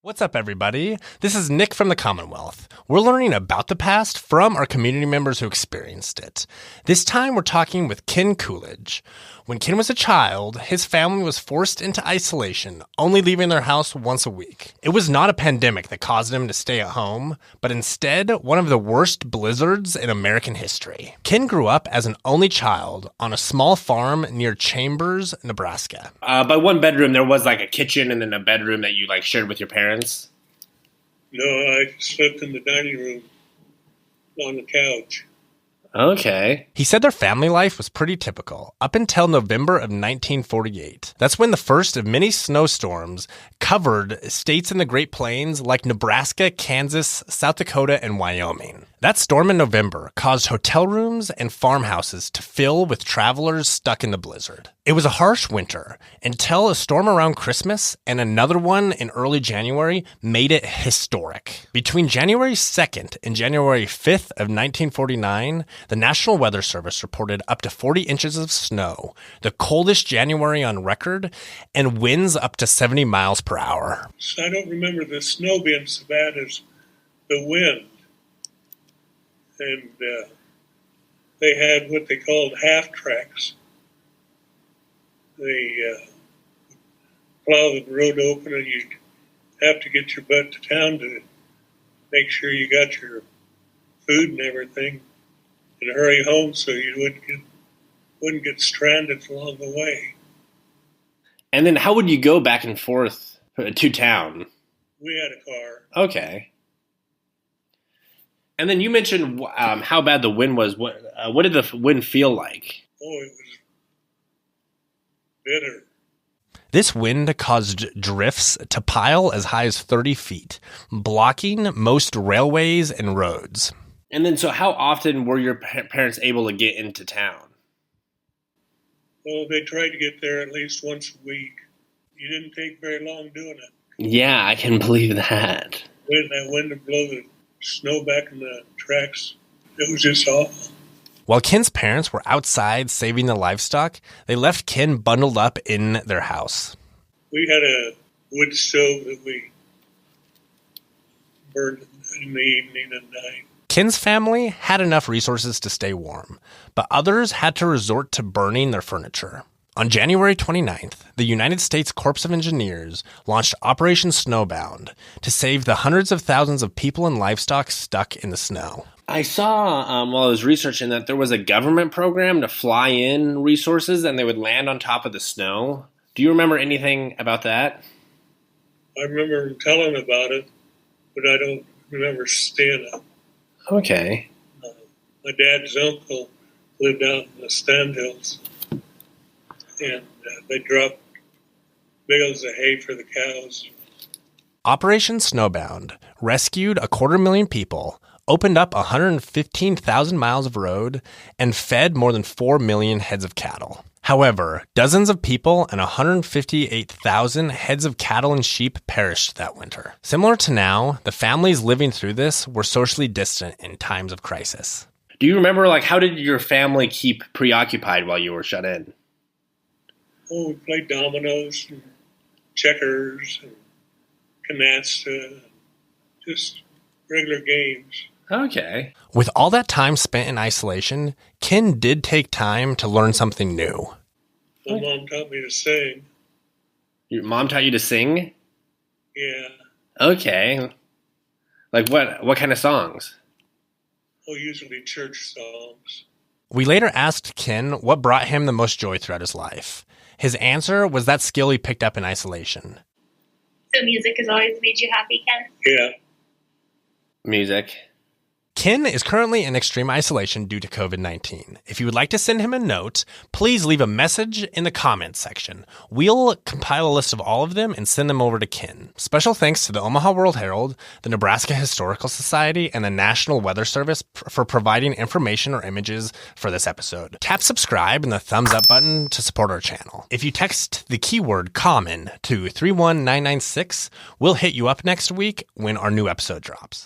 What's up, everybody? This is Nick from the Commonwealth. We're learning about the past from our community members who experienced it. This time, we're talking with Ken Coolidge. When Ken was a child, his family was forced into isolation, only leaving their house once a week. It was not a pandemic that caused him to stay at home, but instead, one of the worst blizzards in American history. Ken grew up as an only child on a small farm near Chambers, Nebraska. By one bedroom, there was like a kitchen and then a bedroom that you like shared with your parents? No, I slept in the dining room on the couch. Okay. He said their family life was pretty typical, up until November of 1948. That's when the first of many snowstorms covered states in the Great Plains like Nebraska, Kansas, South Dakota, and Wyoming. That storm in November caused hotel rooms and farmhouses to fill with travelers stuck in the blizzard. It was a harsh winter until a storm around Christmas and another one in early January made it historic. Between January 2nd and January 5th of 1949, the National Weather Service reported up to 40 inches of snow, the coldest January on record, and winds up to 70 miles per hour. So I don't remember the snow being so bad as the wind. And they had what they called half tracks. They plow the road open and you'd have to get your butt to town to make sure you got your food and everything and hurry home so you wouldn't get stranded along the way. And then how would you go back and forth to town? We had a car. Okay. And then you mentioned how bad the wind was. What did the wind feel like? Oh, it was bitter. This wind caused drifts to pile as high as 30 feet, blocking most railways and roads. And then, so how often were your parents able to get into town? Well, they tried to get there at least once a week. You didn't take very long doing it. Yeah, I can believe that. When that wind would blow the snow back in the tracks, it was just awful. While Ken's parents were outside saving the livestock, they left Ken bundled up in their house. We had a wood stove that we burned in the evening and night. Ken's family had enough resources to stay warm, but others had to resort to burning their furniture. On January 29th, the United States Corps of Engineers launched Operation Snowbound to save the hundreds of thousands of people and livestock stuck in the snow. I saw while I was researching that there was a government program to fly in resources and they would land on top of the snow. Do you remember anything about that? I remember telling about it, but I don't remember seeing it. Okay. My dad's uncle lived out in the Stanhills, and they dropped bales of hay for the cows. Operation Snowbound rescued 250,000 people, opened up 115,000 miles of road, and fed more than 4 million heads of cattle. However, dozens of people and 158,000 heads of cattle and sheep perished that winter. Similar to now, the families living through this were socially distant in times of crisis. Do you remember, how did your family keep preoccupied while you were shut in? Oh, we played dominoes and checkers and canasta, just regular games. Okay. With all that time spent in isolation, Ken did take time to learn something new. My mom taught me to sing. Your mom taught you to sing? Yeah. Okay. Like what kind of songs? Oh, usually church songs. We later asked Ken what brought him the most joy throughout his life. His answer was that skill he picked up in isolation. So music has always made you happy, Ken? Yeah. Music. Ken is currently in extreme isolation due to COVID-19. If you would like to send him a note, please leave a message in the comments section. We'll compile a list of all of them and send them over to Ken. Special thanks to the Omaha World Herald, the Nebraska Historical Society, and the National Weather Service for providing information or images for this episode. Tap subscribe and the thumbs up button to support our channel. If you text the keyword common to 31996, we'll hit you up next week when our new episode drops.